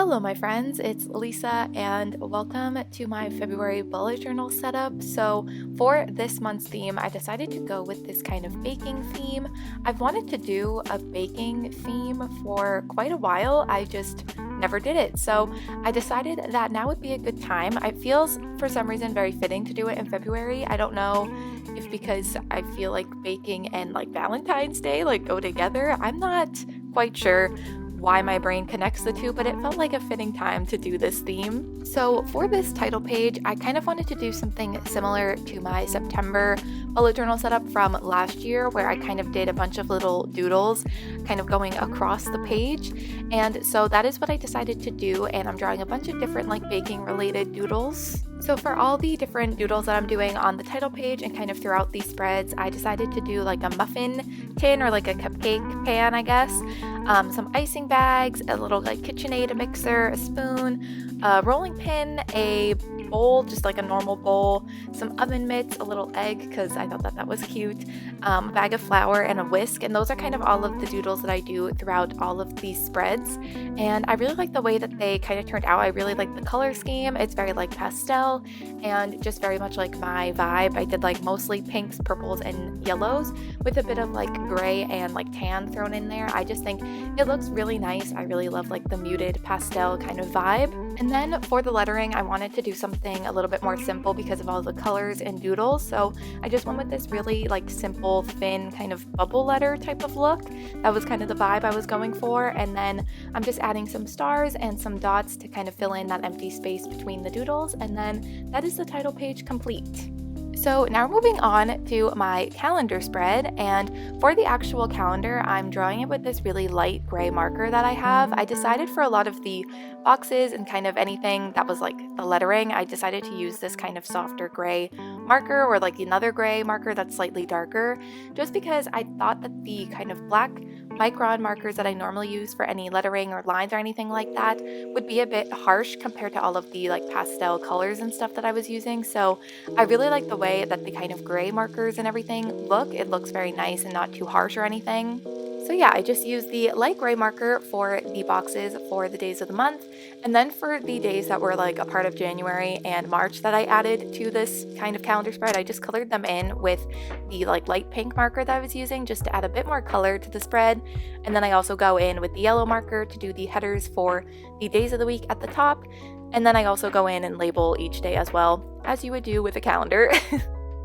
Hello, my friends, it's Lisa, and welcome to my February bullet journal setup. So, for this month's theme, I decided to go with this kind of baking theme. I've wanted to do a baking theme for quite a while, I just never did it. So, I decided that now would be a good time. It feels, for some reason, very fitting to do it in February. I don't know if because I feel like baking and like Valentine's Day like go together. I'm not quite sure why my brain connects the two, but it felt like a fitting time to do this theme. So for this title page, I kind of wanted to do something similar to my September bullet journal setup from last year, where I kind of did a bunch of little doodles kind of going across the page. And so that is what I decided to do, and I'm drawing a bunch of different like baking related doodles. So for all the different doodles that I'm doing on the title page and kind of throughout these spreads, I decided to do like a muffin tin or like a cupcake pan, I guess, some icing bags, a little like KitchenAid, a mixer, a spoon, a rolling pin, a bowl, just like a normal bowl, some oven mitts, a little egg because I thought that that was cute, a bag of flour, and a whisk. And those are kind of all of the doodles that I do throughout all of these spreads. And I really like the way that they kind of turned out. I really like the color scheme. It's very like pastel and just very much like my vibe. I did like mostly pinks, purples, and yellows with a bit of like gray and like tan thrown in there. I just think it looks really nice. I really love like the muted pastel kind of vibe. And then for the lettering, I wanted to do something a little bit more simple because of all the colors and doodles. So I just went with this really like simple, thin kind of bubble letter type of look. That was kind of the vibe I was going for. And then I'm just adding some stars and some dots to kind of fill in that empty space between the doodles. And then that is the title page complete. So now we're moving on to my calendar spread, and for the actual calendar, I'm drawing it with this really light gray marker that I have. I decided for a lot of the boxes and kind of anything that was like the lettering, I decided to use this kind of softer gray marker or like another gray marker that's slightly darker, just because I thought that the kind of black micron markers that I normally use for any lettering or lines or anything like that would be a bit harsh compared to all of the like pastel colors and stuff that I was using. So I really like the way that the kind of gray markers and everything look. It looks very nice and not too harsh or anything. So yeah, I just used the light gray marker for the boxes for the days of the month. And then for the days that were like a part of January and March that I added to this kind of calendar spread, I just colored them in with the like light pink marker that I was using just to add a bit more color to the spread. And then I also go in with the yellow marker to do the headers for the days of the week at the top. And then I also go in and label each day as well, as you would do with a calendar.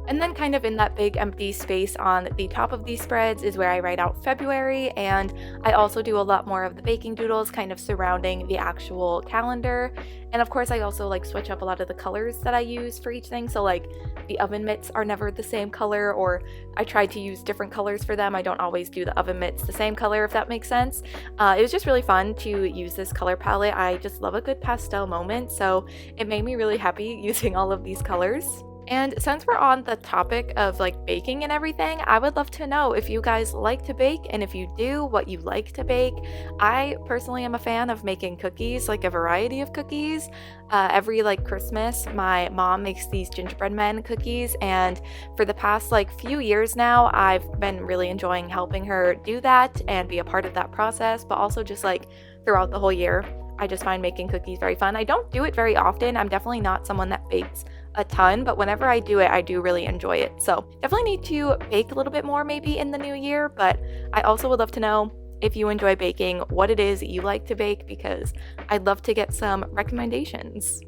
And then kind of in that big empty space on the top of these spreads is where I write out February, and I also do a lot more of the baking doodles kind of surrounding the actual calendar. And of course I also like switch up a lot of the colors that I use for each thing. So like the oven mitts are never the same color, or I tried to use different colors for them. I don't always do the oven mitts the same color, if that makes sense. It was just really fun to use this color palette. I just love a good pastel moment, so it made me really happy using all of these colors. And since we're on the topic of like baking and everything, I would love to know if you guys like to bake, and if you do, what you like to bake. I personally am a fan of making cookies, like a variety of cookies. Every like Christmas, my mom makes these gingerbread men cookies, and for the past like few years now, I've been really enjoying helping her do that and be a part of that process, but also just like throughout the whole year. I just find making cookies very fun. I don't do it very often. I'm definitely not someone that bakes a ton, but whenever I do it, I do really enjoy it. So definitely need to bake a little bit more maybe in the new year, but I also would love to know if you enjoy baking, what it is you like to bake, because I'd love to get some recommendations.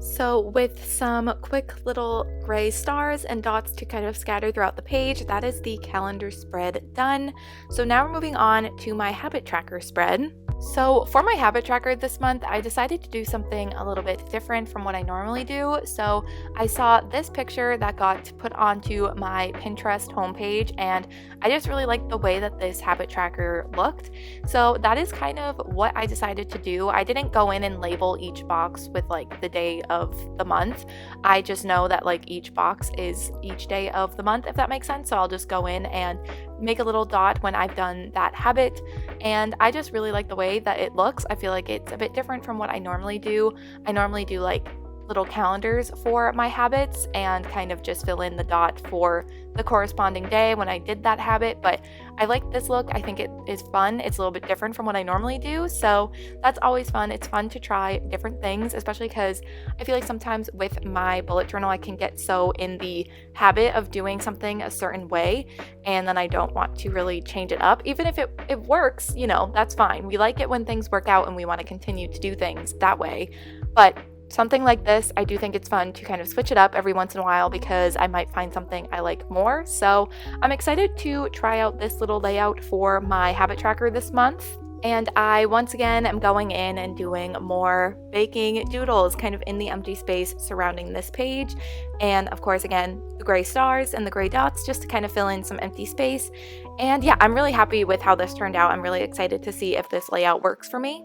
So with some quick little gray stars and dots to kind of scatter throughout the page, that is the calendar spread done. So now we're moving on to my habit tracker spread. So for my habit tracker this month, I decided to do something a little bit different from what I normally do. So I saw this picture that got put onto my Pinterest homepage, and I just really liked the way that this habit tracker looked. So that is kind of what I decided to do. I didn't go in and label each box with like the day of the month. I just know that like each box is each day of the month, if that makes sense. So I'll just go in and make a little dot when I've done that habit, and I just really like the way that it looks. I feel like it's a bit different from what I normally do. I normally do like little calendars for my habits and kind of just fill in the dot for the corresponding day when I did that habit, but I like this look. I think it is fun. It's a little bit different from what I normally do, so that's always fun. It's fun to try different things, especially because I feel like sometimes with my bullet journal I can get so in the habit of doing something a certain way, and then I don't want to really change it up. Even if it works, that's fine. We like it when things work out and we want to continue to do things that way, but something like this, I do think it's fun to kind of switch it up every once in a while because I might find something I like more. So I'm excited to try out this little layout for my habit tracker this month. And I once again am going in and doing more baking doodles kind of in the empty space surrounding this page. And of course, again, the gray stars and the gray dots just to kind of fill in some empty space. And yeah, I'm really happy with how this turned out. I'm really excited to see if this layout works for me.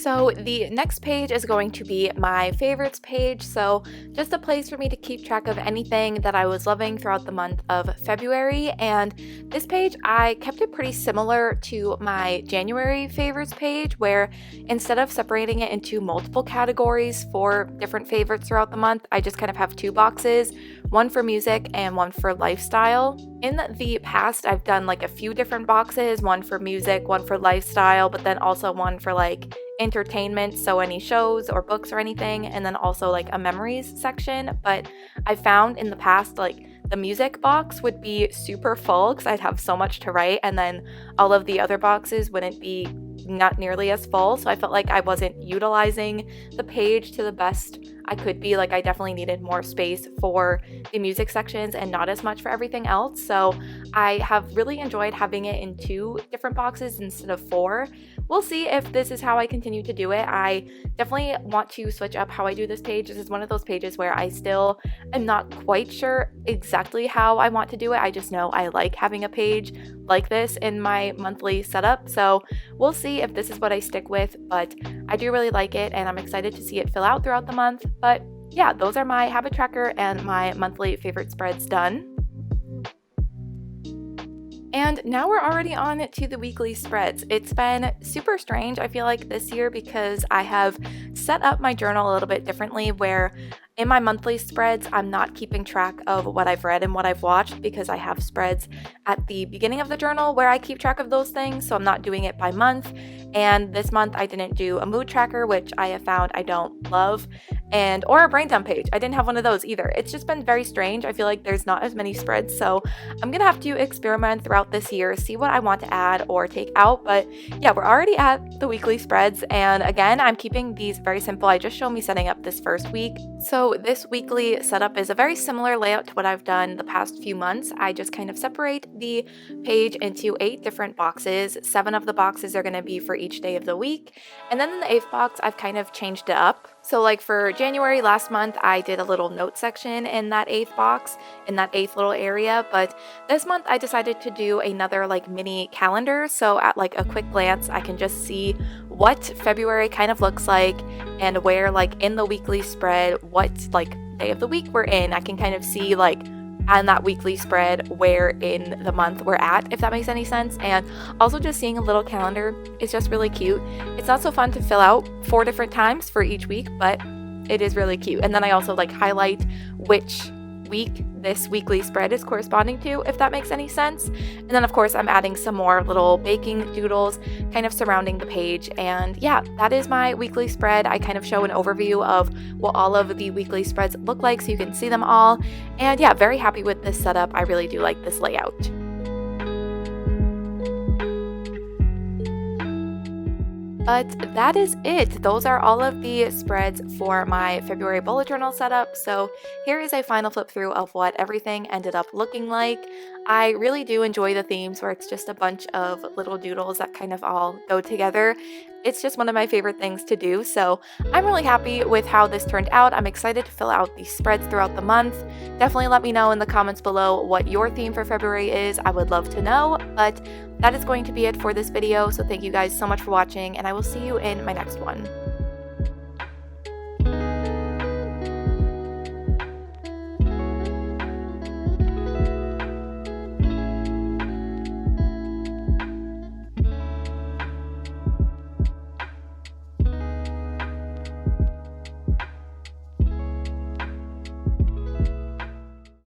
So the next page is going to be my favorites page. So just a place for me to keep track of anything that I was loving throughout the month of February. And this page, I kept it pretty similar to my January favorites page, where instead of separating it into multiple categories for different favorites throughout the month, I just kind of have two boxes, one for music and one for lifestyle. In the past, I've done like a few different boxes, one for music, one for lifestyle, but then also one for like entertainment, so any shows or books or anything, and then also like a memories section. But I found in the past like the music box would be super full because I'd have so much to write, and then all of the other boxes wouldn't be not nearly as full, so I felt like I wasn't utilizing the page to the best I could be. Like I definitely needed more space for the music sections and not as much for everything else. So I have really enjoyed having it in two different boxes instead of four. We'll see if this is how I continue to do it. I definitely want to switch up how I do this page. This is one of those pages where I still am not quite sure exactly how I want to do it. I just know I like having a page like this in my monthly setup. So we'll see if this is what I stick with, but I do really like it and I'm excited to see it fill out throughout the month. But yeah, those are my habit tracker and my monthly favorite spreads done. And now we're already on to the weekly spreads. It's been super strange, I feel like, this year because I have set up my journal a little bit differently, where in my monthly spreads, I'm not keeping track of what I've read and what I've watched because I have spreads at the beginning of the journal where I keep track of those things, so I'm not doing it by month. And this month I didn't do a mood tracker, which I have found I don't love, or a brain dump page. I didn't have one of those either. It's just been very strange. I feel like there's not as many spreads, so I'm gonna have to experiment throughout this year, see what I want to add or take out. But yeah, we're already at the weekly spreads, and again, I'm keeping these very simple. I just showed me setting up this first week. So this weekly setup is a very similar layout to what I've done the past few months. I just kind of separate the page into 8 different boxes. 7 of the boxes are going to be for each day of the week. And then in the 8th box, I've kind of changed it up. So like for January last month, I did a little note section in that 8th box, in that 8th little area. But this month I decided to do another like mini calendar. So at like a quick glance, I can just see what February kind of looks like and where like in the weekly spread, what like day of the week we're in. I can kind of see like on that weekly spread where in the month we're at, if that makes any sense. And also just seeing a little calendar is just really cute. It's not so fun to fill out 4 different times for each week, but it is really cute. And then I also like highlight which week this weekly spread is corresponding to, if that makes any sense. And then of course I'm adding some more little baking doodles kind of surrounding the page. And yeah, that is my weekly spread. I kind of show an overview of what all of the weekly spreads look like so you can see them all. And yeah, very happy with this setup. I really do like this layout. But that is it. Those are all of the spreads for my February bullet journal setup. So here is a final flip through of what everything ended up looking like. I really do enjoy the themes where it's just a bunch of little doodles that kind of all go together. It's just one of my favorite things to do. So I'm really happy with how this turned out. I'm excited to fill out these spreads throughout the month. Definitely let me know in the comments below what your theme for February is. I would love to know. But that is going to be it for this video. So thank you guys so much for watching, and I will see you in my next one.